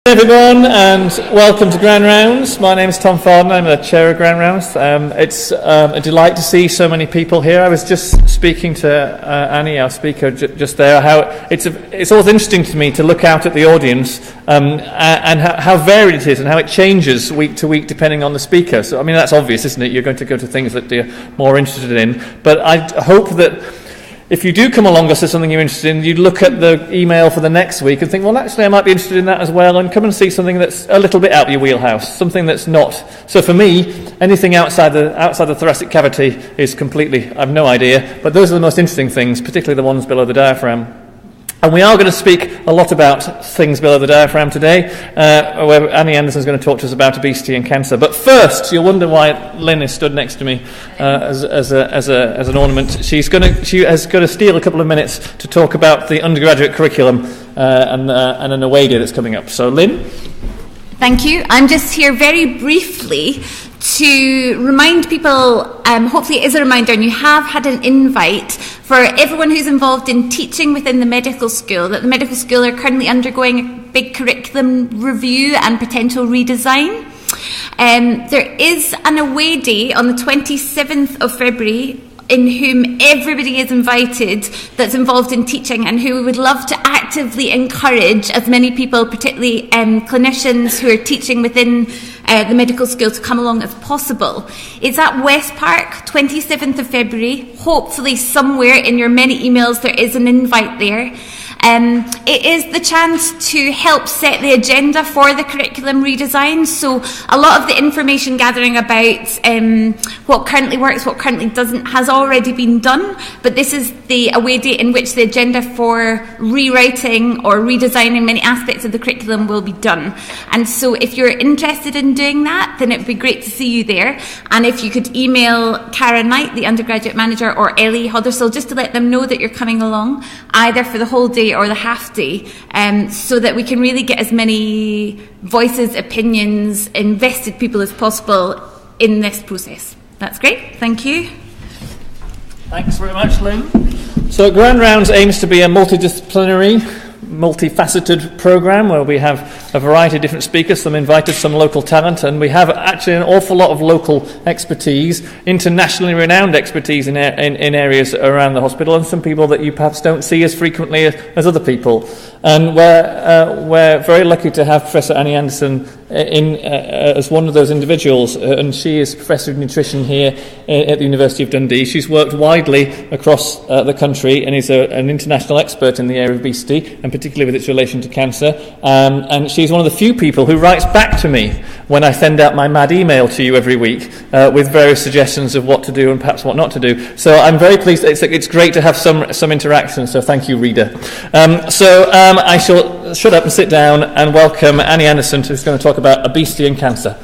Everyone, and welcome to Grand Rounds. My name is Tom Farden. I'm the chair of Grand Rounds. It's a delight to see so many people here. I was just speaking to Annie, our speaker, just there. How it's always interesting to me to look out at the audience and how varied it is and how it changes week to week depending on the speaker. So I mean that's obvious, isn't it? You're going to go to things that you're more interested in. But I hope that if you do come along us to something you're interested in, you'd look at the email for the next week and think, well, actually, I might be interested in that as well, and come and see something that's a little bit out of your wheelhouse, something that's not. So for me, anything outside the thoracic cavity is completely, I've no idea, but those are the most interesting things, particularly the ones below the diaphragm. And we are going to speak a lot about things below the diaphragm today, where Annie Anderson is going to talk to us about obesity and cancer. But first, you'll wonder why Lynn is stood next to me as an ornament. She has got to steal a couple of minutes to talk about the undergraduate curriculum and an away day that's coming up. So, Lynn? Thank you. I'm just here very briefly to remind people, hopefully it is a reminder, and you have had an invite for everyone who's involved in teaching within the medical school, that the medical school are currently undergoing a big curriculum review and potential redesign. There is an away day on the 27th of February in whom everybody is invited that's involved in teaching and who we would love to actively encourage as many people, particularly clinicians who are teaching within the medical school, to come along as possible. It's at West Park, 27th of February. Hopefully somewhere in your many emails there is an invite there. It is the chance to help set the agenda for the curriculum redesign. So a lot of the information gathering about what currently works, what currently doesn't, has already been done. But this is the away date in which the agenda for rewriting or redesigning many aspects of the curriculum will be done. And so if you're interested in doing that, then it would be great to see you there. And if you could email Cara Knight, the undergraduate manager, or Ellie Hoddersall, just to let them know that you're coming along, either for the whole day or the half day, so that we can really get as many voices, opinions, invested people as possible in this process. That's great. Thank you. Thanks very much, Lynn. So Grand Rounds aims to be a multidisciplinary, multifaceted programme where we have a variety of different speakers, some invited, some local talent, and we have actually an awful lot of local expertise, internationally renowned expertise in areas around the hospital, and some people that you perhaps don't see as frequently as other people. And we're very lucky to have Professor Annie Anderson as one of those individuals, and she is Professor of Nutrition here at the University of Dundee. She's worked widely across the country and is an international expert in the area of obesity, and particularly with its relation to cancer. And she's one of the few people who writes back to me when I send out my mad email to you every week with various suggestions of what to do and perhaps what not to do. So I'm very pleased. It's great to have some interaction, so thank you, reader. I shall shut up and sit down and welcome Annie Anderson, who's going to talk about obesity and cancer.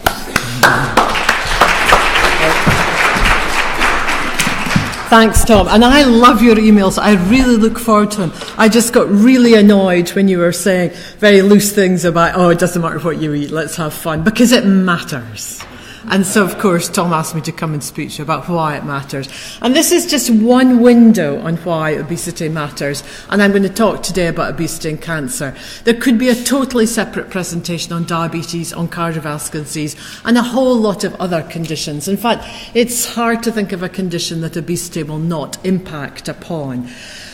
Thanks, Tom. And I love your emails. I really look forward to them. I just got really annoyed when you were saying very loose things about, it doesn't matter what you eat, let's have fun, because it matters. And so, of course, Tom asked me to come and speak to you about why it matters. And this is just one window on why obesity matters. And I'm going to talk today about obesity and cancer. There could be a totally separate presentation on diabetes, on cardiovascular disease, and a whole lot of other conditions. In fact, it's hard to think of a condition that obesity will not impact upon.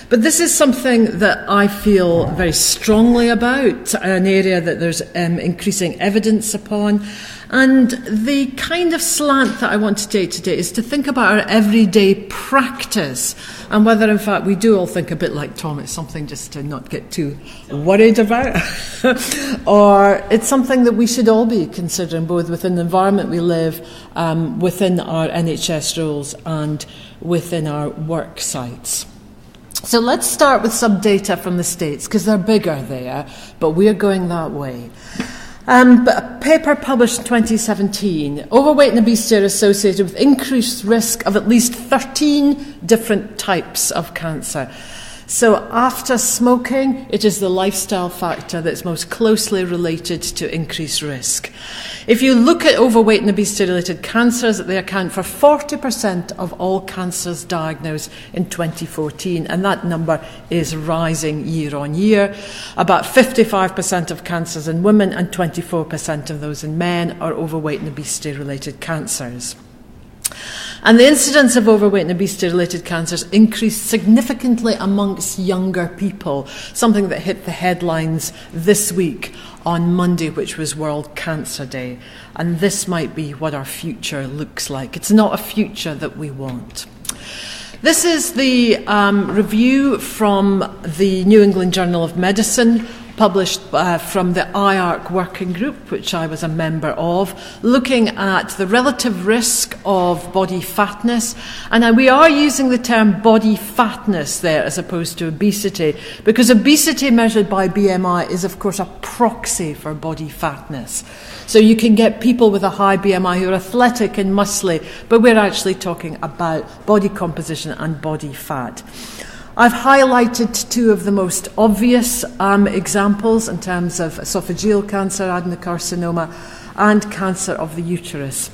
But this is something that I feel very strongly about, an area that there's increasing evidence upon. And the kind of slant that I want to take today is to think about our everyday practice and whether, in fact, we do all think a bit like Tom. It's something just to not get too worried about. Or it's something that we should all be considering, both within the environment we live, within our NHS roles and within our work sites. So let's start with some data from the States, because they're bigger there, but we're going that way. But a paper published in 2017, overweight and obesity are associated with increased risk of at least 13 different types of cancer. So after smoking, it is the lifestyle factor that's most closely related to increased risk. If you look at overweight and obesity-related cancers, they account for 40% of all cancers diagnosed in 2014, and that number is rising year on year. About 55% of cancers in women and 24% of those in men are overweight and obesity-related cancers. And the incidence of overweight and obesity-related cancers increased significantly amongst younger people, something that hit the headlines this week on Monday, which was World Cancer Day. And this might be what our future looks like. It's not a future that we want. This is the review from the New England Journal of Medicine, published from the IARC working group, which I was a member of, looking at the relative risk of body fatness. And we are using the term body fatness there as opposed to obesity, because obesity measured by BMI is, of course, a proxy for body fatness. So you can get people with a high BMI who are athletic and muscly, but we're actually talking about body composition and body fat. I've highlighted two of the most obvious examples in terms of esophageal cancer, adenocarcinoma, and cancer of the uterus.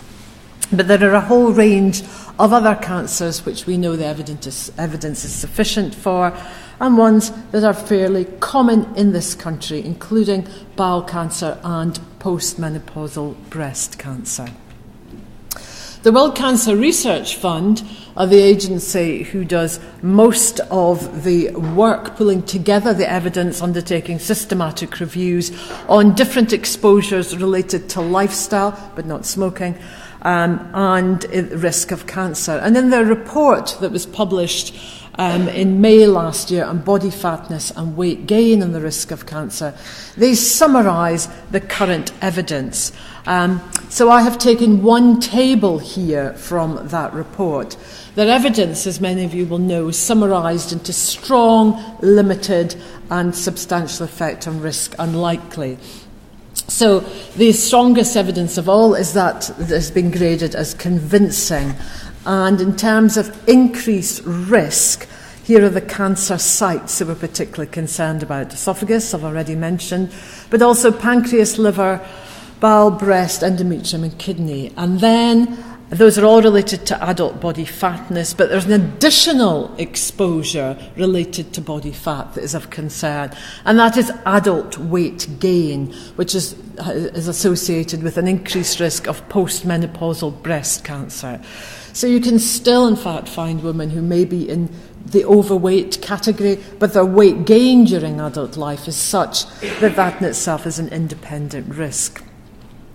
But there are a whole range of other cancers which we know the evidence is sufficient for, and ones that are fairly common in this country, including bowel cancer and postmenopausal breast cancer. The World Cancer Research Fund are the agency who does most of the work pulling together the evidence, undertaking systematic reviews on different exposures related to lifestyle, but not smoking, and risk of cancer. And in their report that was published in May last year on body fatness and weight gain and the risk of cancer, they summarise the current evidence. So I have taken one table here from that report. Their evidence, as many of you will know, is summarised into strong, limited and substantial effect on risk unlikely. So the strongest evidence of all is that it has been graded as convincing. And in terms of increased risk, here are the cancer sites that we're particularly concerned about. Esophagus, I've already mentioned, but also pancreas, liver, bowel, breast, endometrium and kidney. And then those are all related to adult body fatness, but there's an additional exposure related to body fat that is of concern, and that is adult weight gain, which is associated with an increased risk of postmenopausal breast cancer. So you can still, in fact, find women who may be in the overweight category, but their weight gain during adult life is such that that in itself is an independent risk.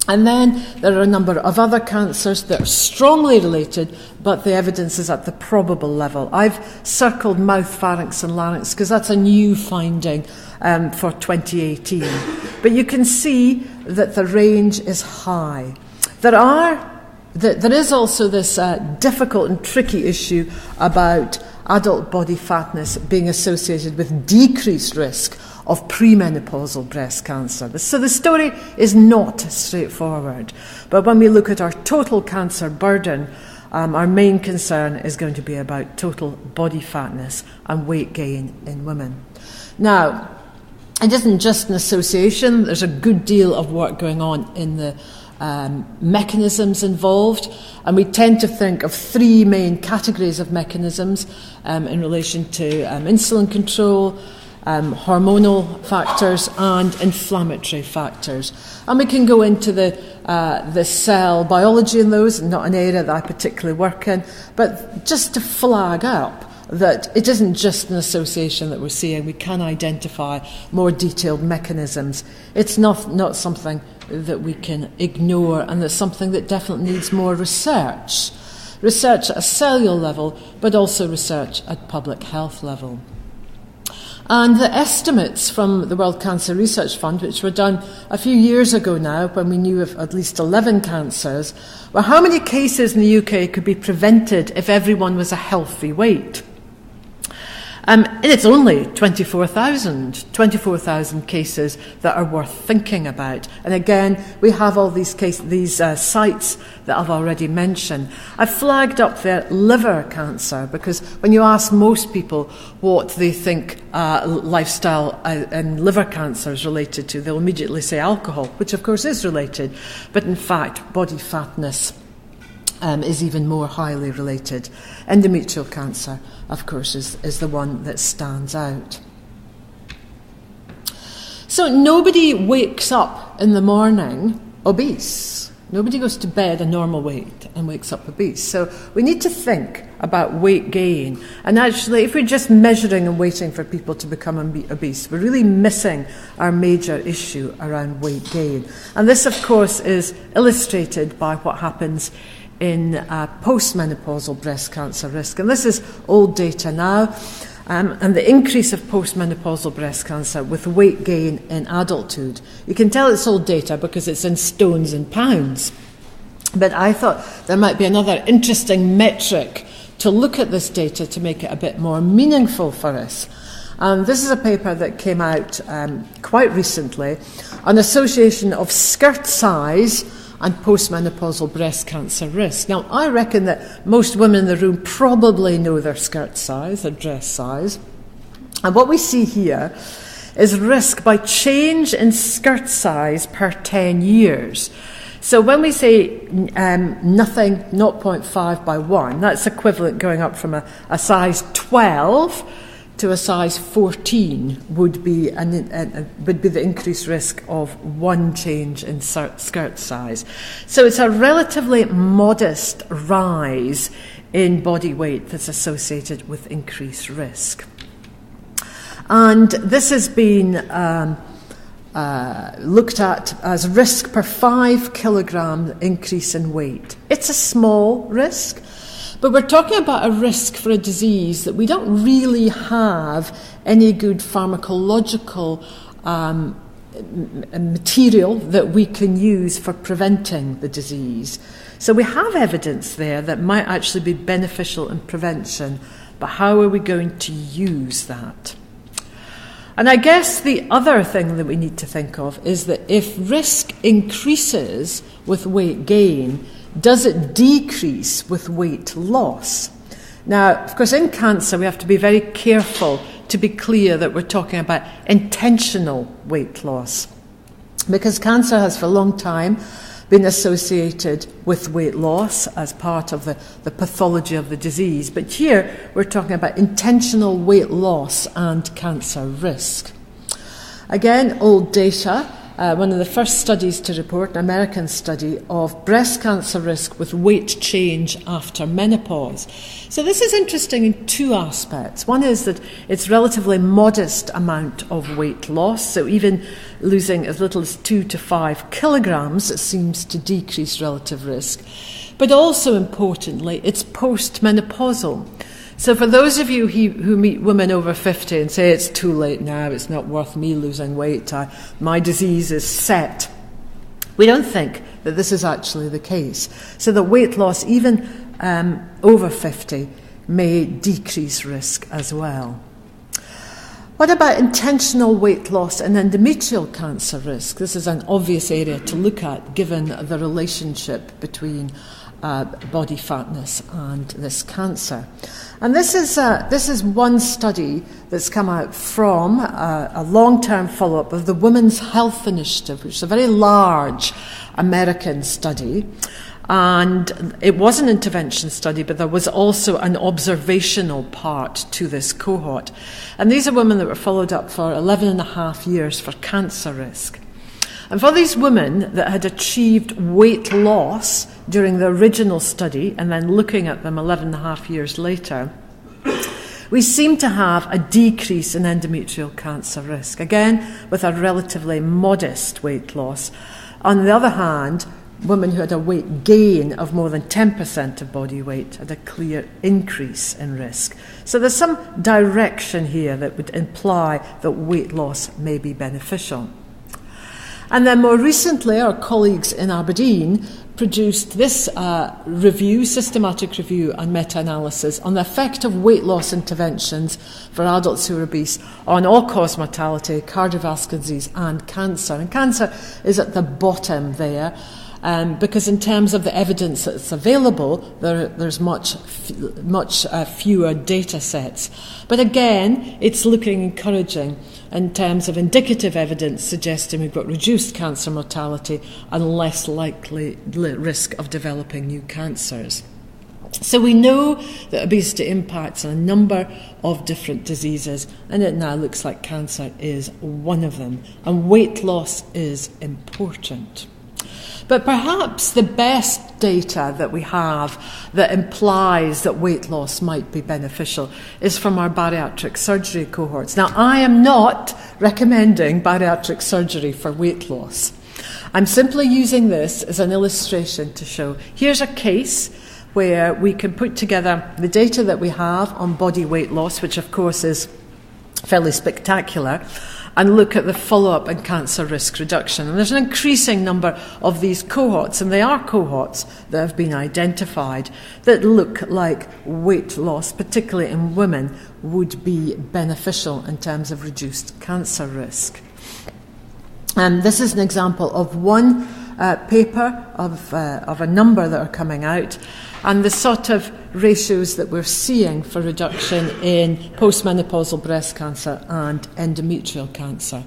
And then there are a number of other cancers that are strongly related, but the evidence is at the probable level. I've circled mouth, pharynx and larynx because that's a new finding for 2018. But you can see that the range is high. There is also this difficult and tricky issue about adult body fatness being associated with decreased risk of premenopausal breast cancer. So the story is not straightforward. But when we look at our total cancer burden, our main concern is going to be about total body fatness and weight gain in women. Now, it isn't just an association. There's a good deal of work going on in the mechanisms involved, and we tend to think of three main categories of mechanisms in relation to insulin control, hormonal factors and inflammatory factors. And we can go into the cell biology in those, not an area that I particularly work in, but just to flag up that it isn't just an association that we're seeing. We can identify more detailed mechanisms. It's not something that we can ignore, and it's something that definitely needs more research. Research at a cellular level, but also research at public health level. And the estimates from the World Cancer Research Fund, which were done a few years ago now, when we knew of at least 11 cancers, were how many cases in the UK could be prevented if everyone was a healthy weight. And it's only 24,000 cases that are worth thinking about. And again, we have all these sites that I've already mentioned. I've flagged up there liver cancer, because when you ask most people what they think lifestyle and liver cancer is related to, they'll immediately say alcohol, which of course is related. But in fact, body fatness is even more highly related. Endometrial cancer, of course, is the one that stands out. So nobody wakes up in the morning obese. Nobody goes to bed a normal weight and wakes up obese. So we need to think about weight gain. And actually, if we're just measuring and waiting for people to become obese, we're really missing our major issue around weight gain. And this, of course, is illustrated by what happens in postmenopausal breast cancer risk. And this is old data now. And the increase of postmenopausal breast cancer with weight gain in adulthood. You can tell it's old data because it's in stones and pounds. But I thought there might be another interesting metric to look at this data to make it a bit more meaningful for us. This is a paper that came out quite recently, an association of skirt size and postmenopausal breast cancer risk. Now, I reckon that most women in the room probably know their skirt size, their dress size. And what we see here is risk by change in skirt size per 10 years. So when we say nothing, 0.5 by 1, that's equivalent going up from a size 12 to a size 14 would be the increased risk of one change in skirt size. So it's a relatively modest rise in body weight that's associated with increased risk. And this has been looked at as risk per 5 kilogram increase in weight. It's a small risk, but we're talking about a risk for a disease that we don't really have any good pharmacological material that we can use for preventing the disease. So we have evidence there that might actually be beneficial in prevention, but how are we going to use that? And I guess the other thing that we need to think of is that if risk increases with weight gain, does it decrease with weight loss? Now, of course, in cancer, we have to be very careful to be clear that we're talking about intentional weight loss, because cancer has for a long time been associated with weight loss as part of the pathology of the disease. But here, we're talking about intentional weight loss and cancer risk. Again, old data. One of the first studies to report, an American study of breast cancer risk with weight change after menopause. So this is interesting in two aspects. One is that it's relatively modest amount of weight loss, so even losing as little as 2 to 5 kilograms, it seems to decrease relative risk. But also importantly, it's postmenopausal. So for those of you who meet women over 50 and say, it's too late now, it's not worth me losing weight, my disease is set, we don't think that this is actually the case. So that weight loss, even over 50, may decrease risk as well. What about intentional weight loss and endometrial cancer risk? This is an obvious area to look at given the relationship between body fatness and this cancer. And this is one study that's come out from a long-term follow-up of the Women's Health Initiative, which is a very large American study. And it was an intervention study, but there was also an observational part to this cohort. And these are women that were followed up for 11 and a half years for cancer risk. And for these women that had achieved weight loss during the original study, and then looking at them 11 and a half years later, we seem to have a decrease in endometrial cancer risk, again, with a relatively modest weight loss. On the other hand, women who had a weight gain of more than 10% of body weight had a clear increase in risk. So there's some direction here that would imply that weight loss may be beneficial. And then more recently, our colleagues in Aberdeen produced this systematic review and meta-analysis on the effect of weight loss interventions for adults who are obese on all-cause mortality, cardiovascular disease and cancer. And cancer is at the bottom there, because in terms of the evidence that's available, there's much fewer data sets. But again, it's looking encouraging in terms of indicative evidence suggesting we've got reduced cancer mortality and less likely risk of developing new cancers. So we know that obesity impacts on a number of different diseases, and it now looks like cancer is one of them, and weight loss is important. But perhaps the best data that we have that implies that weight loss might be beneficial is from our bariatric surgery cohorts. Now, I am not recommending bariatric surgery for weight loss. I'm simply using this as an illustration to show here's a case where we can put together the data that we have on body weight loss, which of course is fairly spectacular, and look at the follow-up and cancer risk reduction. And there's an increasing number of these cohorts, and they are cohorts that have been identified that look like weight loss, particularly in women, would be beneficial in terms of reduced cancer risk. And this is an example of one paper of a number that are coming out, and the sort of ratios that we're seeing for reduction in postmenopausal breast cancer and endometrial cancer.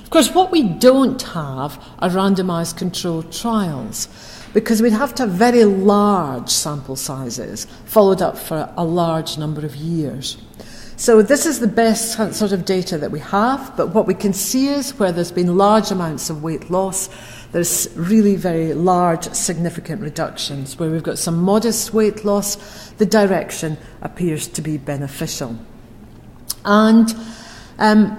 Of course, what we don't have are randomised controlled trials, because we'd have to have very large sample sizes followed up for a large number of years. So this is the best sort of data that we have, but what we can see is where there's been large amounts of weight loss, there's really very large, significant reductions. Where we've got some modest weight loss, the direction appears to be beneficial. And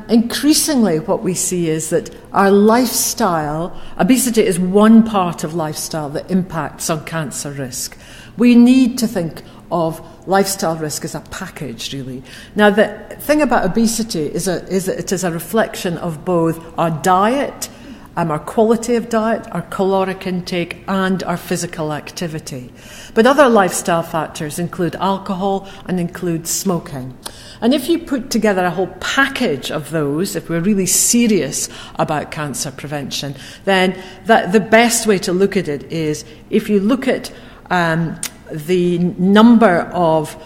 increasingly what we see is that our lifestyle, obesity is one part of lifestyle that impacts on cancer risk. We need to think of lifestyle risk as a package, really. Now, the thing about obesity is that it is a reflection of both our diet, our quality of diet, our caloric intake, and our physical activity. But other lifestyle factors include alcohol and include smoking. And if you put together a whole package of those, if we're really serious about cancer prevention, then the best way to look at it is if you look at the number of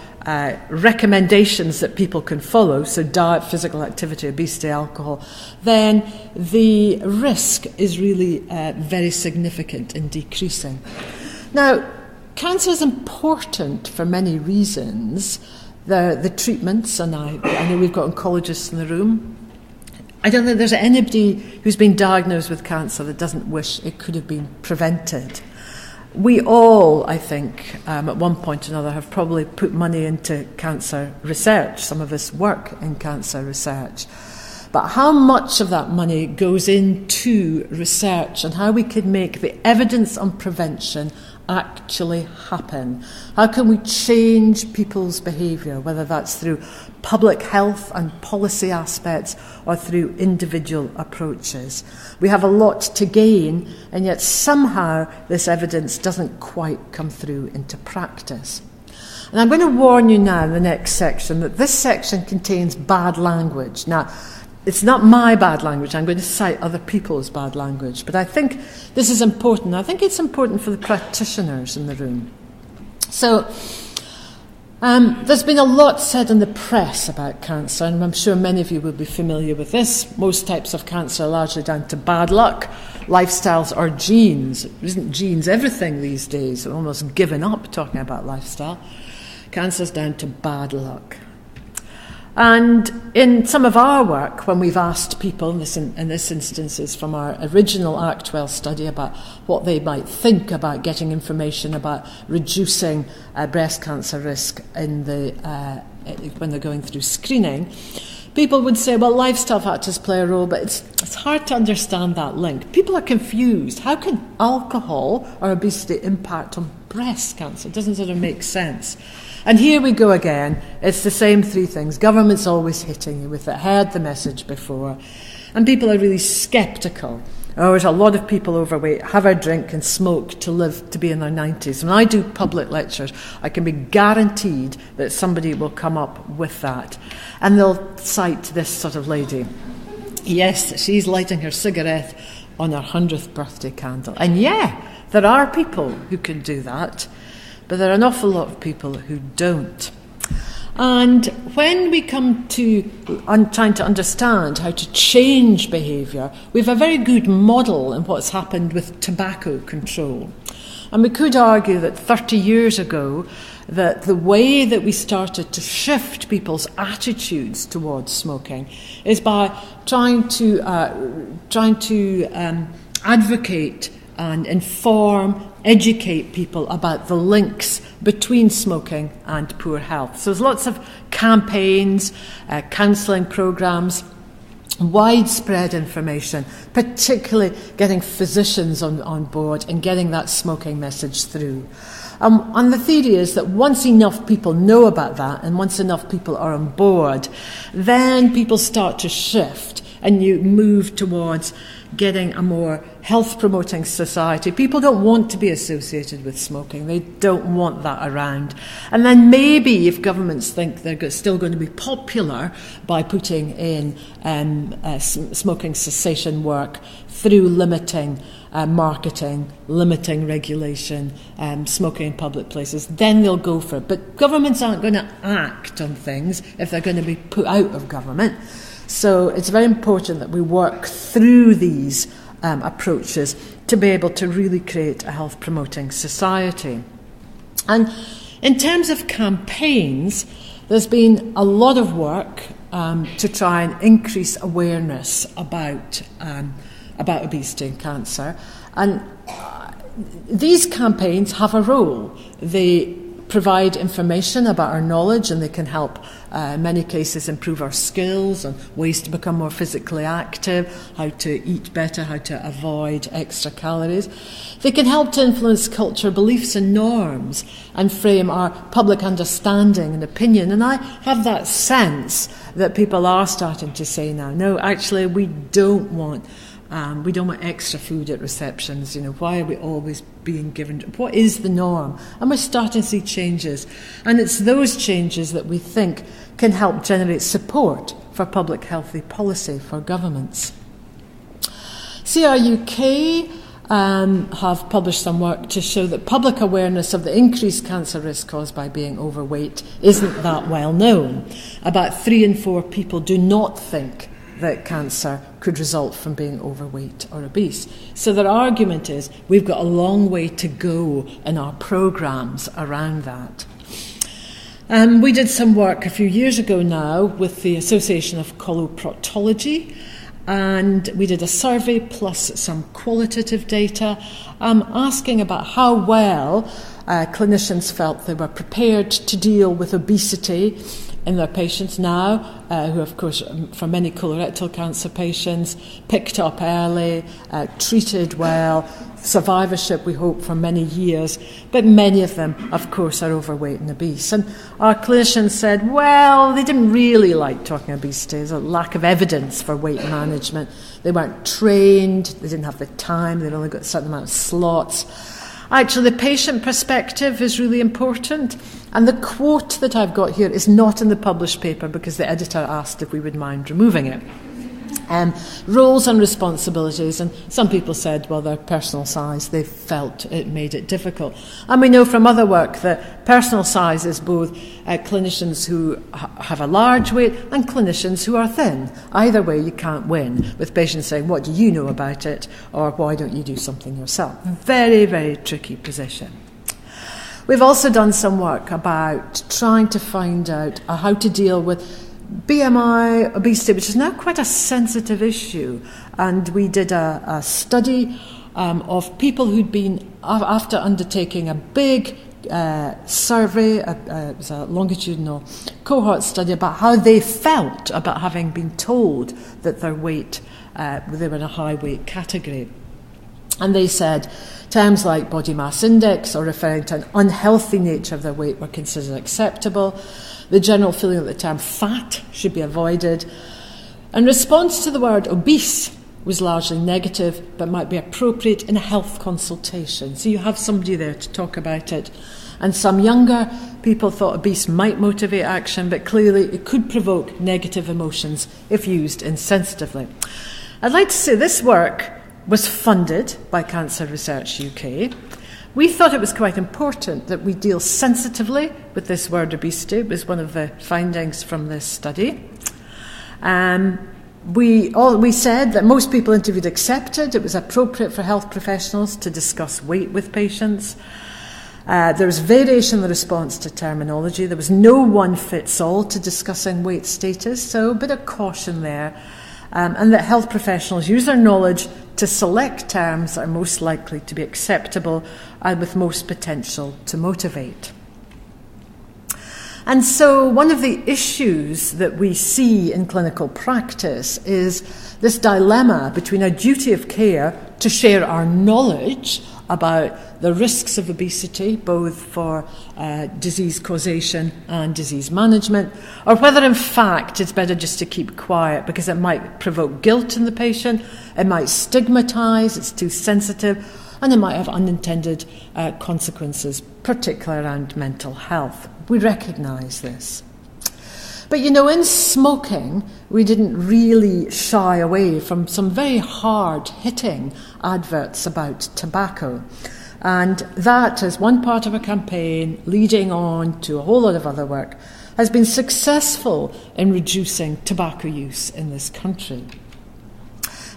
recommendations that people can follow, so diet, physical activity, obesity, alcohol, then the risk is really very significant in decreasing. Now, cancer is important for many reasons. The treatments, and I know we've got oncologists in the room. I don't think there's anybody who's been diagnosed with cancer that doesn't wish it could have been prevented. We all, I think, at one point or another have probably put money into cancer research. Some of us work in cancer research. But how much of that money goes into research and how we can make the evidence on prevention actually happen? How can we change people's behaviour, whether that's through public health and policy aspects or through individual approaches? We have a lot to gain, and yet somehow this evidence doesn't quite come through into practice. And I'm going to warn you now in the next section that this section contains bad language. Now, it's not my bad language. I'm going to cite other people's bad language. But I think this is important. I think it's important for the practitioners in the room. So, there's been a lot said in the press about cancer, and I'm sure many of you will be familiar with this. Most types of cancer are largely down to bad luck, lifestyles, or genes. Isn't genes everything these days? We're almost given up talking about lifestyle. Cancer's down to bad luck. And in some of our work, when we've asked people, in this instance is from our original Actwell study, about what they might think about getting information about reducing breast cancer risk when they're going through screening, people would say, well, lifestyle factors play a role, but it's hard to understand that link. People are confused. How can alcohol or obesity impact on breast cancer? It doesn't sort of make sense. And here we go again. It's the same three things. Government's always hitting you with it. Heard the message before. And people are really sceptical there's a lot of people overweight, have a drink and smoke to live to be in their 90s. When I do public lectures, I can be guaranteed that somebody will come up with that. And they'll cite this sort of lady. Yes, she's lighting her cigarette on her 100th birthday candle. And yeah, there are people who can do that, but there are an awful lot of people who don't. And when we come to trying to understand how to change behaviour, we have a very good model in what's happened with tobacco control. And we could argue that 30 years ago, that the way that we started to shift people's attitudes towards smoking is by trying to advocate and inform, educate people about the links between smoking and poor health. So there's lots of campaigns, counselling programmes, widespread information, particularly getting physicians on board and getting that smoking message through. And the theory is that once enough people know about that and once enough people are on board, then people start to shift and you move towards getting a more health-promoting society. People don't want to be associated with smoking. They don't want that around. And then maybe if governments think they're still going to be popular by putting in smoking cessation work through limiting marketing, limiting regulation, smoking in public places, then they'll go for it. But governments aren't going to act on things if they're going to be put out of government. So it's very important that we work through these approaches to be able to really create a health-promoting society. And in terms of campaigns, there's been a lot of work to try and increase awareness about obesity and cancer. And these campaigns have a role. They provide information about our knowledge and they can help, in many cases, improve our skills and ways to become more physically active, how to eat better, how to avoid extra calories. They can help to influence culture, beliefs and norms and frame our public understanding and opinion. And I have that sense that people are starting to say now, no, actually we don't want extra food at receptions. Why are we always being given? What is the norm? And we're starting to see changes. And it's those changes that we think can help generate support for public healthy policy for governments. CRUK have published some work to show that public awareness of the increased cancer risk caused by being overweight isn't that well known. About 3 in 4 people do not think that cancer could result from being overweight or obese. So their argument is we've got a long way to go in our programmes around that. We did some work a few years ago now with the Association of Coloproctology, and we did a survey plus some qualitative data asking about how well clinicians felt they were prepared to deal with obesity in their patients now, who of course for many colorectal cancer patients, picked up early, treated well, survivorship we hope for many years, but many of them of course are overweight and obese. And our clinicians said, well, they didn't really like talking obesity. There's a lack of evidence for weight management. They weren't trained, they didn't have the time, they'd only got a certain amount of slots. Actually, the patient perspective is really important. And the quote that I've got here is not in the published paper because the editor asked if we would mind removing it. Roles and responsibilities, and some people said, well, their personal size, they felt it made it difficult. And we know from other work that personal size is both clinicians who have a large weight and clinicians who are thin. Either way, you can't win, with patients saying, what do you know about it, or why don't you do something yourself? Very, very tricky position. We've also done some work about trying to find out how to deal with BMI, obesity, which is now quite a sensitive issue. And we did a study of people who'd been, after undertaking a big survey, it was a longitudinal cohort study about how they felt about having been told that their weight, they were in a high weight category. And they said terms like body mass index or referring to an unhealthy nature of their weight were considered acceptable. The general feeling that the term fat should be avoided. In response to the word obese was largely negative, but might be appropriate in a health consultation. So you have somebody there to talk about it. And some younger people thought obese might motivate action, but clearly it could provoke negative emotions if used insensitively. I'd like to say this work was funded by Cancer Research UK. We thought it was quite important that we deal sensitively with this word obesity. It was one of the findings from this study. We said that most people interviewed accepted it was appropriate for health professionals to discuss weight with patients. There was variation in the response to terminology. There was no one-fits-all to discussing weight status, so a bit of caution there. And that health professionals use their knowledge to select terms that are most likely to be acceptable and with most potential to motivate. And so one of the issues that we see in clinical practice is this dilemma between a duty of care to share our knowledge about the risks of obesity, both for disease causation and disease management, or whether in fact it's better just to keep quiet because it might provoke guilt in the patient, it might stigmatise, it's too sensitive, and it might have unintended consequences, particularly around mental health. We recognise this. But in smoking, we didn't really shy away from some very hard-hitting adverts about tobacco. And that, as one part of a campaign leading on to a whole lot of other work, has been successful in reducing tobacco use in this country.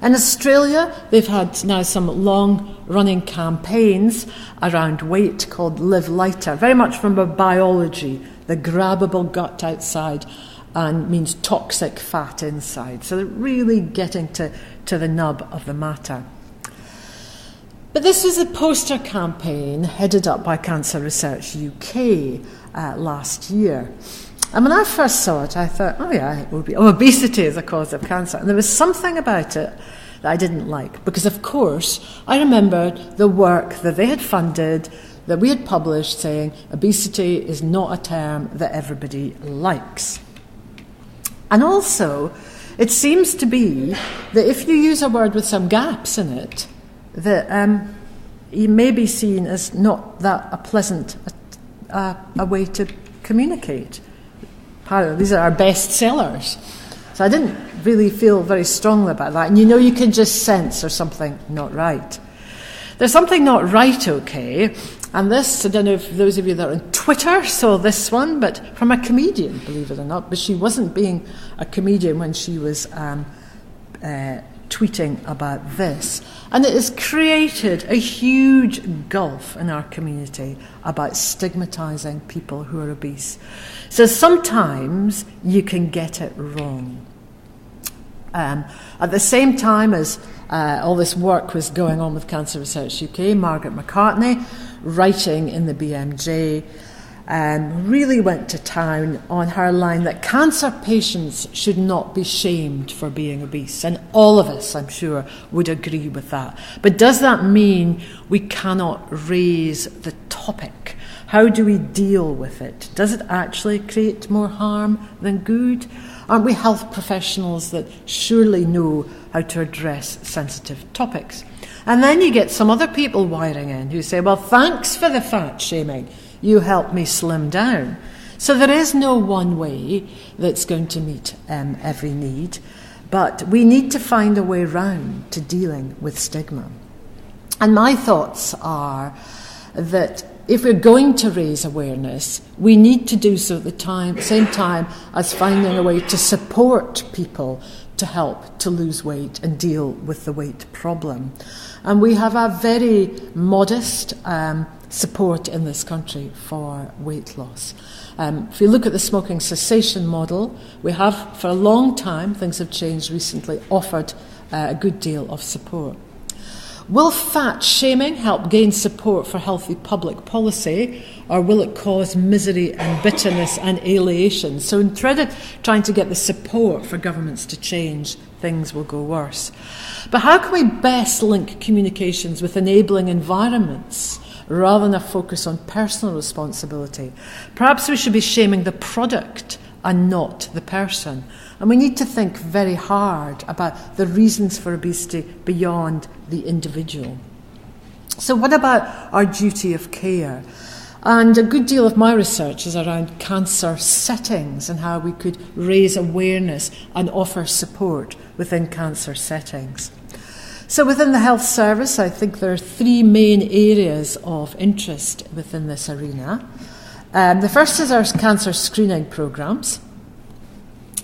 In Australia, they've had now some long-running campaigns around weight called Live Lighter, very much from a biology, the grabbable gut outside and means toxic fat inside. So they're really getting to the nub of the matter. But this was a poster campaign headed up by Cancer Research UK last year. And when I first saw it, I thought, it would be obesity is a cause of cancer. And there was something about it that I didn't like, because, of course, I remembered the work that they had funded, that we had published, saying obesity is not a term that everybody likes. And also, it seems to be that if you use a word with some gaps in it, that you may be seen as not that a pleasant a way to communicate. These are our best sellers. So I didn't really feel very strongly about that. And you can just sense there's something not right. There's something not right, okay. And this, I don't know if those of you that are on Twitter saw this one, but from a comedian, believe it or not. But she wasn't being a comedian when she was tweeting about this. And it has created a huge gulf in our community about stigmatising people who are obese. So sometimes you can get it wrong. At the same time as all this work was going on with Cancer Research UK, Margaret McCartney, writing in the BMJ, really went to town on her line that cancer patients should not be shamed for being obese. And all of us, I'm sure, would agree with that. But does that mean we cannot raise the topic? How do we deal with it? Does it actually create more harm than good? Aren't we health professionals that surely know how to address sensitive topics? And then you get some other people wiring in who say, well, thanks for the fat shaming. You helped me slim down. So there is no one way that's going to meet every need, but we need to find a way round to dealing with stigma. And my thoughts are that if we're going to raise awareness, we need to do so at the same time as finding a way to support people to help to lose weight and deal with the weight problem. And we have a very modest support in this country for weight loss. If you look at the smoking cessation model, we have for a long time, things have changed recently, offered a good deal of support. Will fat shaming help gain support for healthy public policy, or will it cause misery and bitterness and alienation? So instead of trying to get the support for governments to change, things will go worse. But how can we best link communications with enabling environments rather than a focus on personal responsibility? Perhaps we should be shaming the product and not the person. And we need to think very hard about the reasons for obesity beyond the individual. So what about our duty of care? And a good deal of my research is around cancer settings and how we could raise awareness and offer support within cancer settings. So within the health service, I think there are three main areas of interest within this arena. The first is our cancer screening programs.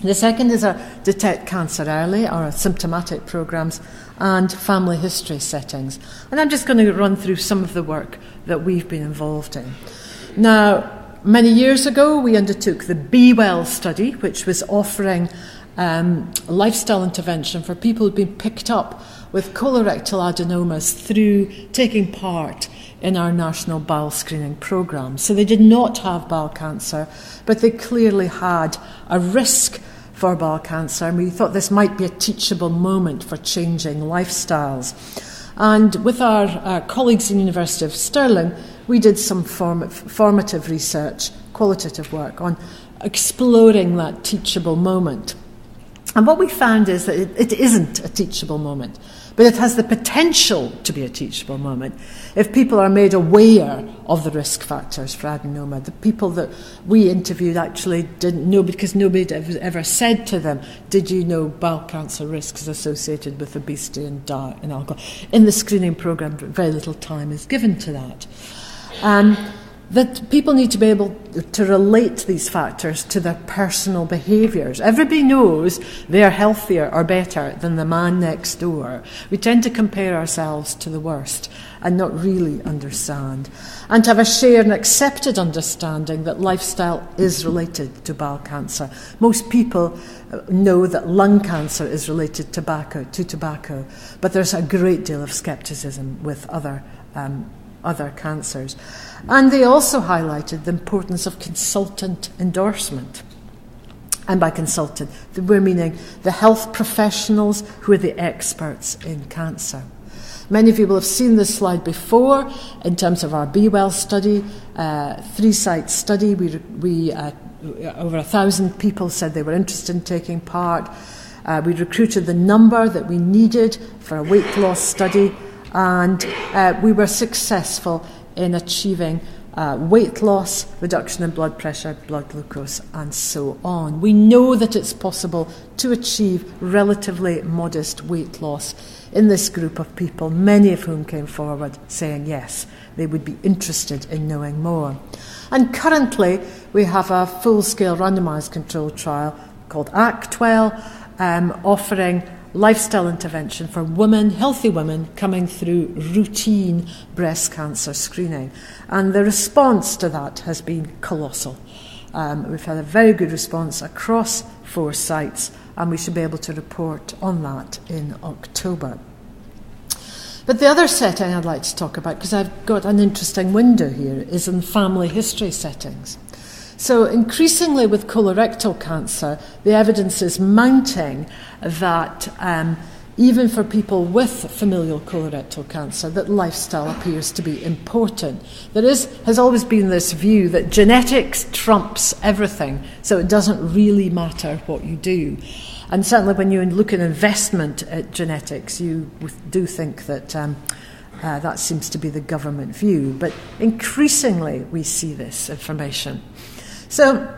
The second is our Detect Cancer Early, our symptomatic programs, and family history settings. And I'm just going to run through some of the work that we've been involved in. Now, many years ago, we undertook the Be Well study, which was offering lifestyle intervention for people who'd been picked up with colorectal adenomas through taking part in our national bowel screening programme. So they did not have bowel cancer, but they clearly had a risk for bowel cancer, and we thought this might be a teachable moment for changing lifestyles. And with our colleagues in the University of Stirling, we did some formative research, qualitative work on exploring that teachable moment. And what we found is that it isn't a teachable moment, but it has the potential to be a teachable moment if people are made aware of the risk factors for adenoma. The people that we interviewed actually didn't know, because nobody had ever said to them, did you know bowel cancer risks associated with obesity and diet and alcohol? In the screening programme, very little time is given to that. That people need to be able to relate these factors to their personal behaviours. Everybody knows they are healthier or better than the man next door. We tend to compare ourselves to the worst and not really understand. And to have a shared and accepted understanding that lifestyle is related to bowel cancer. Most people know that lung cancer is related to tobacco, but there's a great deal of scepticism with other cancers. And they also highlighted the importance of consultant endorsement. And by consultant, we're meaning the health professionals who are the experts in cancer. Many of you will have seen this slide before in terms of our Be Well study, 3-site study. We over 1,000 people said they were interested in taking part. We recruited the number that we needed for a weight loss study, and we were successful in achieving weight loss, reduction in blood pressure, blood glucose, and so on. We know that it's possible to achieve relatively modest weight loss in this group of people, many of whom came forward saying yes, they would be interested in knowing more. And currently, we have a full-scale randomised controlled trial called ACTWELL, offering lifestyle intervention for women, healthy women, coming through routine breast cancer screening. And the response to that has been colossal. We've had a very good response across 4 sites, and we should be able to report on that in October. But the other setting I'd like to talk about, because I've got an interesting window here, is in family history settings. So increasingly with colorectal cancer, the evidence is mounting that even for people with familial colorectal cancer, that lifestyle appears to be important. There has always been this view that genetics trumps everything, so it doesn't really matter what you do. And certainly when you look at investment at genetics, you do think that that seems to be the government view. But increasingly we see this information. So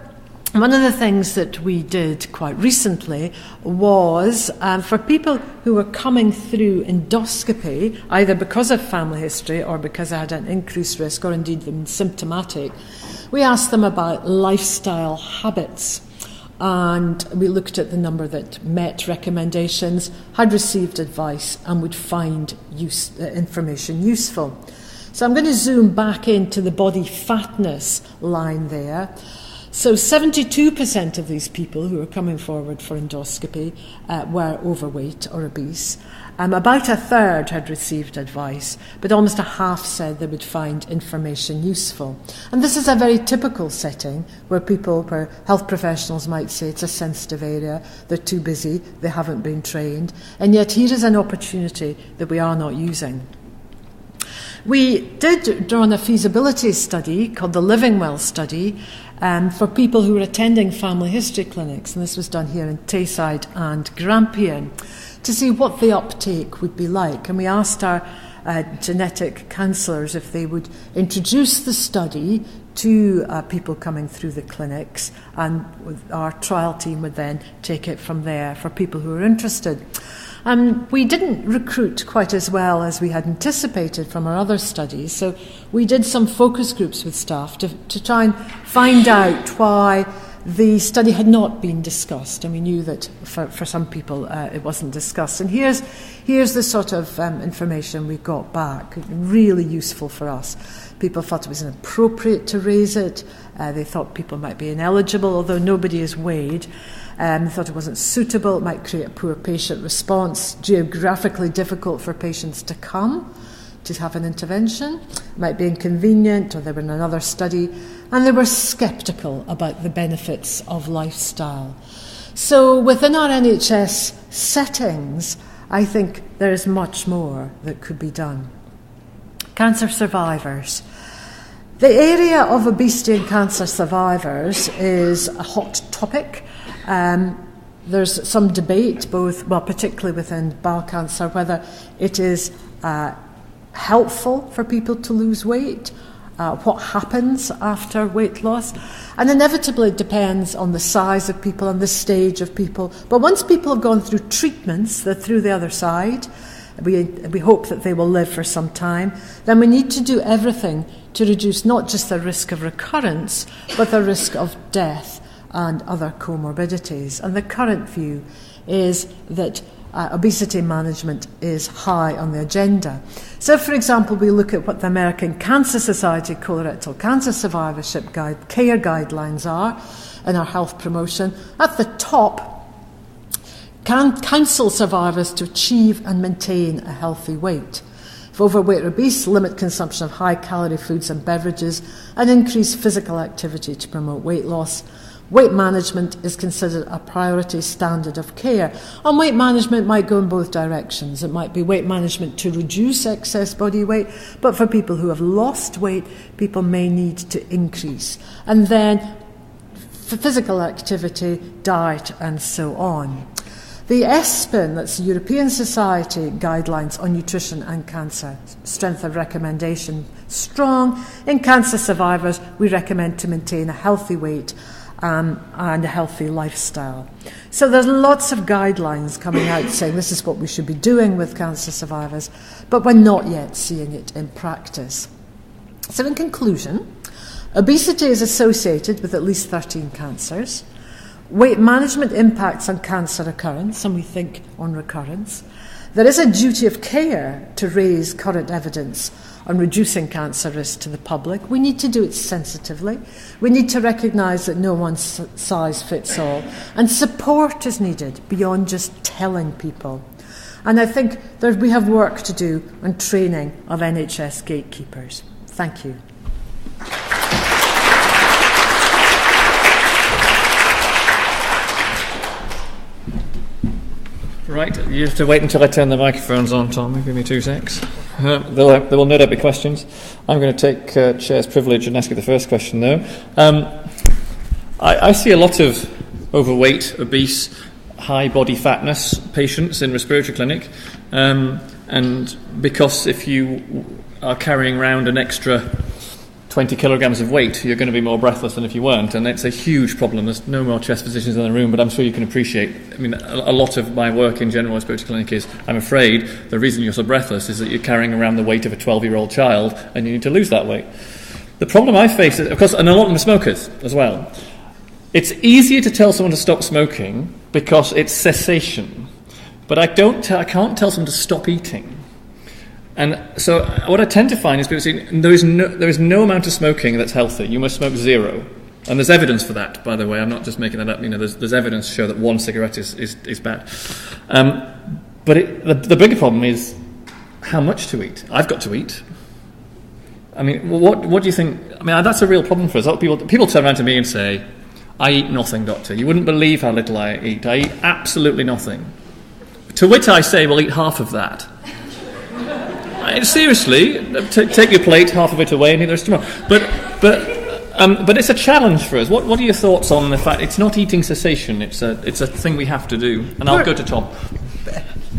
one of the things that we did quite recently was for people who were coming through endoscopy, either because of family history or because they had an increased risk or indeed them symptomatic, we asked them about lifestyle habits. And we looked at the number that met recommendations, had received advice, and would find information useful. So I'm going to zoom back into the body fatness line there. So 72% of these people who were coming forward for endoscopy were overweight or obese. About a third had received advice, but almost a half said they would find information useful. And this is a very typical setting where health professionals might say it's a sensitive area, they're too busy, they haven't been trained, and yet here is an opportunity that we are not using. We did run a feasibility study called the Living Well study, for people who were attending family history clinics, and this was done here in Tayside and Grampian, to see what the uptake would be like. And we asked our genetic counsellors if they would introduce the study to people coming through the clinics, and our trial team would then take it from there for people who are interested. We didn't recruit quite as well as we had anticipated from our other studies, so we did some focus groups with staff to try and find out why the study had not been discussed, and we knew that for some people it wasn't discussed. And here's the sort of information we got back, really useful for us. People thought it was inappropriate to raise it. They thought people might be ineligible, although nobody is weighed. They thought it wasn't suitable, it might create a poor patient response, geographically difficult for patients to come to have an intervention, it might be inconvenient, or they were in another study, and they were sceptical about the benefits of lifestyle. So within our NHS settings, I think there is much more that could be done. Cancer survivors. The area of obesity and cancer survivors is a hot topic. There's some debate, particularly within bowel cancer, whether it is helpful for people to lose weight, what happens after weight loss, and inevitably it depends on the size of people and the stage of people. But once people have gone through treatments, they're through the other side, we hope that they will live for some time, then we need to do everything to reduce not just the risk of recurrence, but the risk of death and other comorbidities. And the current view is that obesity management is high on the agenda. So, for example, we look at what the American Cancer Society colorectal cancer survivorship care guidelines are in our health promotion. At the top, counsel survivors to achieve and maintain a healthy weight. If overweight or obese, limit consumption of high-calorie foods and beverages and increase physical activity to promote weight loss. Weight management is considered a priority standard of care. And weight management might go in both directions. It might be weight management to reduce excess body weight, but for people who have lost weight, people may need to increase. And then for physical activity, diet, and so on. The ESPIN, that's the European Society Guidelines on Nutrition and Cancer, strength of recommendation strong. In cancer survivors, we recommend to maintain a healthy weight and a healthy lifestyle. So there's lots of guidelines coming out saying this is what we should be doing with cancer survivors, but we're not yet seeing it in practice. So in conclusion, obesity is associated with at least 13 cancers. Weight management impacts on cancer occurrence, and we think on recurrence. There is a duty of care to raise current evidence on reducing cancer risk to the public. We need to do it sensitively. We need to recognise that no one size fits all, and support is needed beyond just telling people. And I think that we have work to do on training of NHS gatekeepers. Thank you. Right, you have to wait until I turn the microphones on, Tom. Give me 2 secs. There will no doubt be questions. I'm going to take Chair's privilege and ask you the first question, though. I see a lot of overweight, obese, high body fatness patients in respiratory clinic, and because if you are carrying around an extra 20 kilograms of weight, you're going to be more breathless than if you weren't, and it's a huge problem. There's no more chest physicians in the room, but I'm sure you can appreciate, a lot of my work in general respiratory clinic is, I'm afraid, the reason you're so breathless is that you're carrying around the weight of a 12-year-old child, and you need to lose that weight. The problem I face is, of course, and a lot of them are smokers as well. It's easier to tell someone to stop smoking because it's cessation, but I can't tell someone to stop eating. And so what I tend to find is people saying there is no amount of smoking that's healthy. You must smoke zero. And there's evidence for that, by the way. I'm not just making that up. There's evidence to show that one cigarette is bad. But the bigger problem is how much to eat. I've got to eat. What do you think? That's a real problem for us. People turn around to me and say, I eat nothing, doctor. You wouldn't believe how little I eat. I eat absolutely nothing. To which I say, well, eat half of that. Seriously, take your plate, half of it away, and eat the rest tomorrow. But But it's a challenge for us. What are your thoughts on the fact it's not eating cessation? It's a thing we have to do. And I'll go to Tom.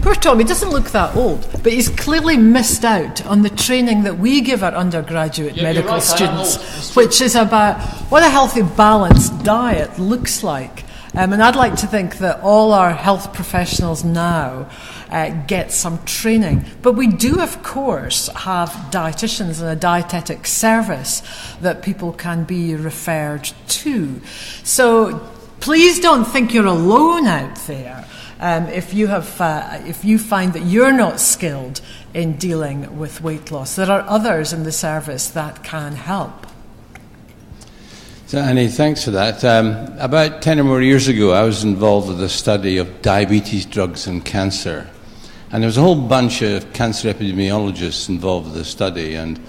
Poor Tom, he doesn't look that old, but he's clearly missed out on the training that we give our undergraduate medical students, which is about what a healthy, balanced diet looks like. And I'd like to think that all our health professionals now get some training. But we do, of course, have dietitians and a dietetic service that people can be referred to. So please don't think you're alone out there. If you find that you're not skilled in dealing with weight loss, there are others in the service that can help. So, Annie, thanks for that. About 10 or more years ago, I was involved with a study of diabetes, drugs and cancer. And there was a whole bunch of cancer epidemiologists involved with the study. And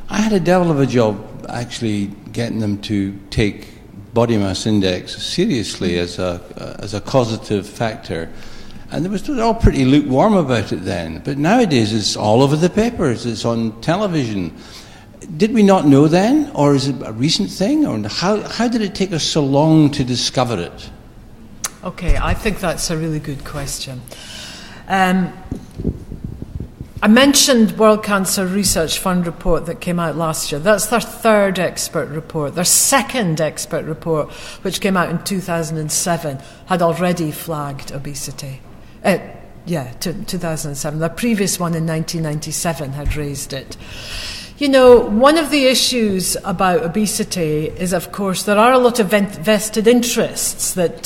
I had a devil of a job actually getting them to take body mass index seriously as a causative factor. And they were all pretty lukewarm about it then. But nowadays it's all over the papers, it's on television. Did we not know then, or is it a recent thing? Or how did it take us so long to discover it? Okay, I think that's a really good question. I mentioned World Cancer Research Fund report that came out last year. That's their third expert report. Their second expert report, which came out in 2007, had already flagged obesity. 2007. Their previous one in 1997 had raised it. You know, one of the issues about obesity is, of course, there are a lot of vested interests that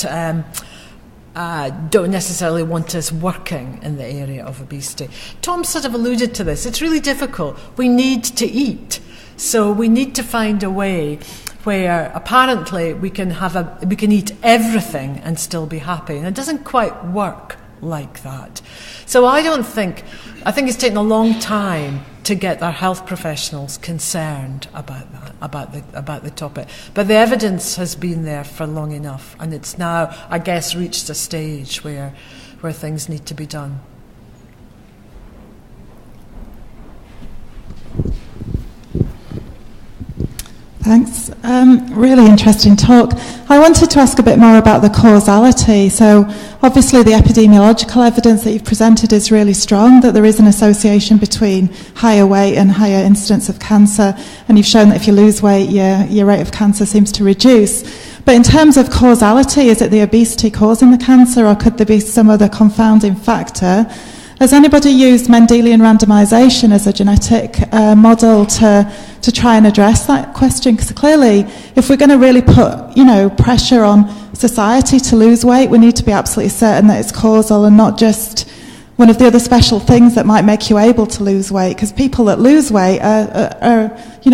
don't necessarily want us working in the area of obesity. Tom sort of alluded to this. It's really difficult. We need to eat. So we need to find a way where apparently we can eat everything and still be happy. And it doesn't quite work like that. So I think it's taken a long time to get our health professionals concerned about that, about the topic. But the evidence has been there for long enough, and it's now, I guess, reached a stage where things need to be done. Thanks. Really interesting talk. I wanted to ask a bit more about the causality. So obviously the epidemiological evidence that you've presented is really strong, that there is an association between higher weight and higher incidence of cancer. And you've shown that if you lose weight, your rate of cancer seems to reduce. But in terms of causality, is it the obesity causing the cancer, or could there be some other confounding factor? Has anybody used Mendelian randomization as a genetic model to try and address that question? Because clearly, if we're going to really put, pressure on society to lose weight, we need to be absolutely certain that it's causal and not just one of the other special things that might make you able to lose weight. Because people that lose weight are,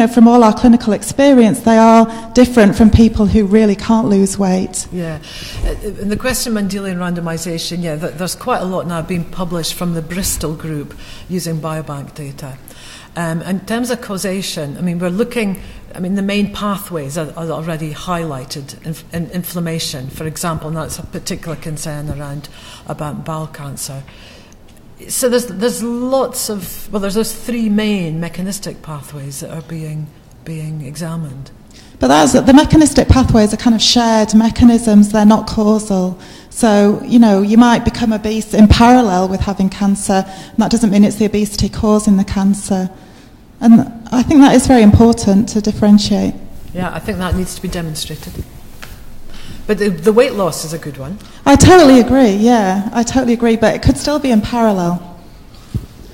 from all our clinical experience, they are different from people who really can't lose weight. Yeah. In the question of Mendelian randomization, there's quite a lot now being published from the Bristol group using biobank data. In terms of causation, we're looking, the main pathways are already highlighted. Inflammation, for example, and that's a particular concern about bowel cancer. So there's lots of, there's those three main mechanistic pathways that are being examined. But the mechanistic pathways are kind of shared mechanisms, they're not causal. So, you might become obese in parallel with having cancer, and that doesn't mean it's the obesity causing the cancer. And I think that is very important to differentiate. Yeah, I think that needs to be demonstrated. But the weight loss is a good one. I totally agree, but it could still be in parallel.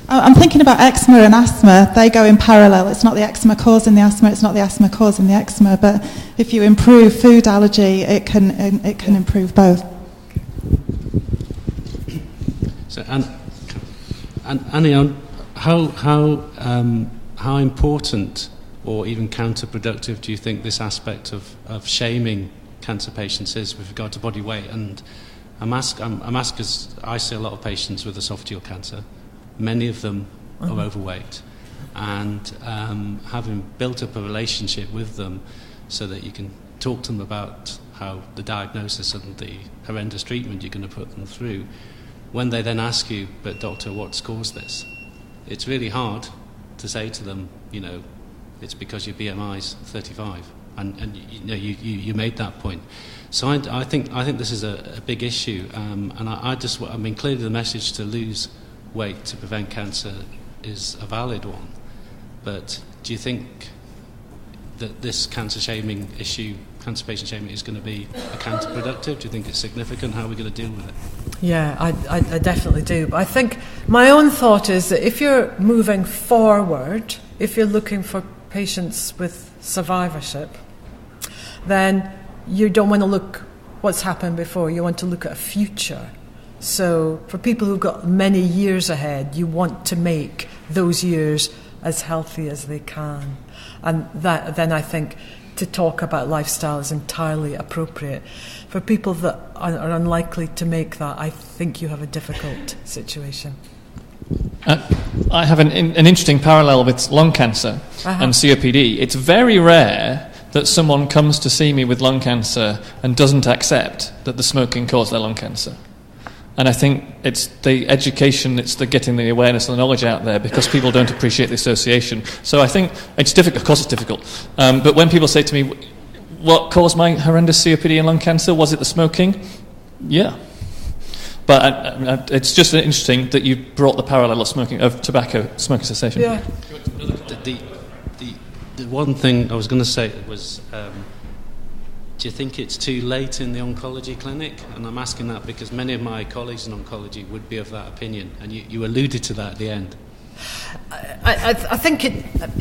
I'm thinking about eczema and asthma. They go in parallel. It's not the eczema causing the asthma, it's not the asthma causing the eczema, but if you improve food allergy, it can improve both. So, Annie, how important or even counterproductive do you think this aspect of shaming cancer patients is with regard to body weight? And I'm asked because I see a lot of patients with esophageal cancer. Many of them are overweight, and having built up a relationship with them so that you can talk to them about how the diagnosis and the horrendous treatment you're going to put them through, when they then ask you, but doctor, what's caused this? It's really hard to say to them, it's because your BMI's 35. and you made that point. So I think this is a big issue, and clearly the message to lose weight to prevent cancer is a valid one. But do you think that this cancer patient shaming is going to be counterproductive? Do you think it's significant? How are we going to deal with it? Yeah, I definitely do. But I think my own thought is that if you're moving forward, if you're looking for patients with survivorship, then you don't want to look what's happened before. You want to look at a future. So for people who've got many years ahead, you want to make those years as healthy as they can. And then I think to talk about lifestyle is entirely appropriate. For people that are unlikely to make that, I think you have a difficult situation. I have an interesting parallel with lung cancer and COPD. It's very rare that someone comes to see me with lung cancer and doesn't accept that the smoking caused their lung cancer. And I think it's the education, it's the getting the awareness and the knowledge out there, because people don't appreciate the association. So I think it's difficult. Of course it's difficult. But when people say to me, what caused my horrendous COPD and lung cancer? Was it the smoking? Yeah. But it's just interesting that you brought the parallel of tobacco smoking cessation. Yeah. The one thing I was going to say was, do you think it's too late in the oncology clinic? And I'm asking that because many of my colleagues in oncology would be of that opinion, and you alluded to that at the end. I think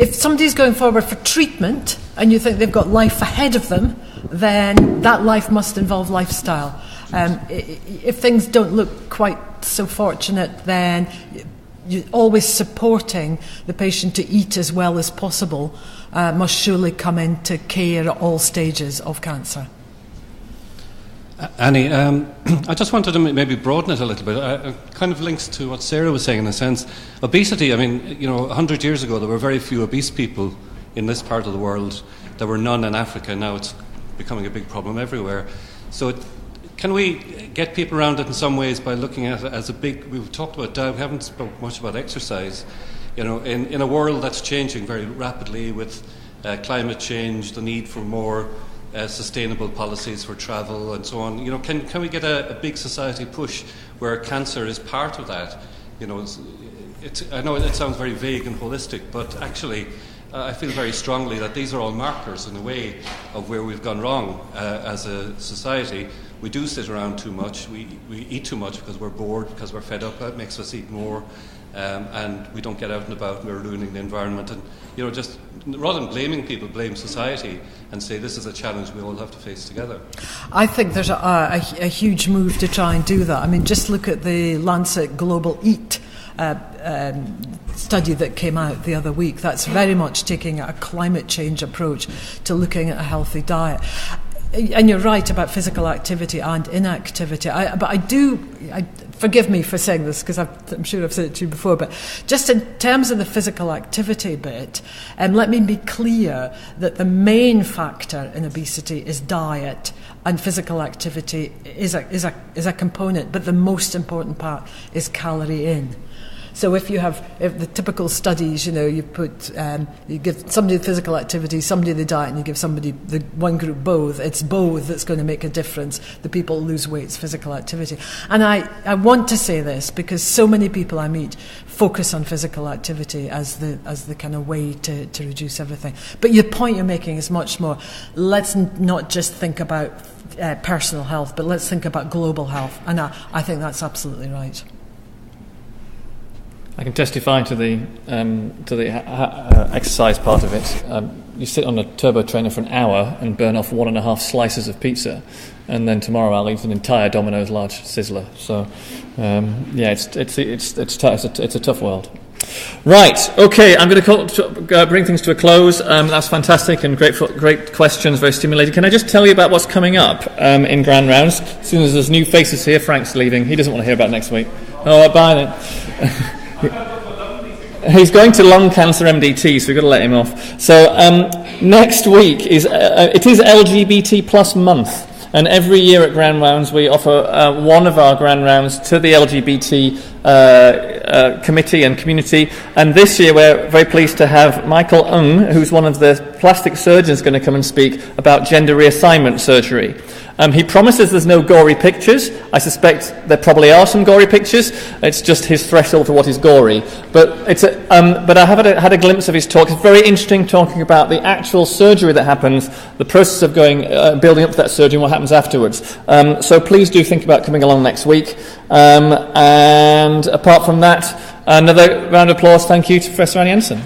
if somebody's going forward for treatment and you think they've got life ahead of them, then that life must involve lifestyle. If things don't look quite so fortunate, then you're always supporting the patient to eat as well as possible must surely come into care at all stages of cancer. Annie, I just wanted to maybe broaden it a little bit. It kind of links to what Sarah was saying in a sense. Obesity, 100 years ago there were very few obese people in this part of the world. There were none in Africa. Now it's becoming a big problem everywhere. So can we get people around it in some ways by looking at it as we've talked about diet, we haven't spoken much about exercise. In a world that's changing very rapidly with climate change, the need for more sustainable policies for travel and so on. Can we get a big society push where cancer is part of that? I know it sounds very vague and holistic, but actually I feel very strongly that these are all markers in a way of where we've gone wrong as a society. We do sit around too much. We eat too much because we're bored, because we're fed up. That makes us eat more. And we don't get out and about, and we're ruining the environment. And, just rather than blaming people, blame society and say this is a challenge we all have to face together. I think there's a huge move to try and do that. Just look at the Lancet Global Eat study that came out the other week. That's very much taking a climate change approach to looking at a healthy diet. And you're right about physical activity and inactivity. Forgive me for saying this because I'm sure I've said it to you before, but just in terms of the physical activity bit, let me be clear that the main factor in obesity is diet, and physical activity is a component, but the most important part is calorie in. So if the typical studies, you give somebody the physical activity, somebody the diet, and you give somebody the one group both, it's both that's going to make a difference. The people lose weight, it's physical activity. And I want to say this because so many people I meet focus on physical activity as the kind of way to reduce everything. But your point you're making is much more, let's not just think about personal health, but let's think about global health. And I think that's absolutely right. I can testify to the exercise part of it. You sit on a turbo trainer for an hour and burn off 1.5 slices of pizza, and then tomorrow I'll eat an entire Domino's large sizzler. So, it's a tough world. Right. Okay. I'm going to bring things to a close. That's fantastic and great questions, very stimulating. Can I just tell you about what's coming up in Grand Rounds? As soon as there's new faces here, Frank's leaving. He doesn't want to hear about next week. Oh, bye then. He's going to lung cancer MDT, so we've got to let him off. So next week is LGBT plus month, and every year at Grand Rounds we offer one of our Grand Rounds to the LGBT committee and community. And this year we're very pleased to have Michael Ung, who's one of the plastic surgeons, going to come and speak about gender reassignment surgery. He promises there's no gory pictures. I suspect there probably are some gory pictures. It's just his threshold for what is gory. But I have had a glimpse of his talk. It's very interesting, talking about the actual surgery that happens, the process of building up to that surgery and what happens afterwards. So please do think about coming along next week. And apart from that, another round of applause. Thank you to Professor Annie Jensen.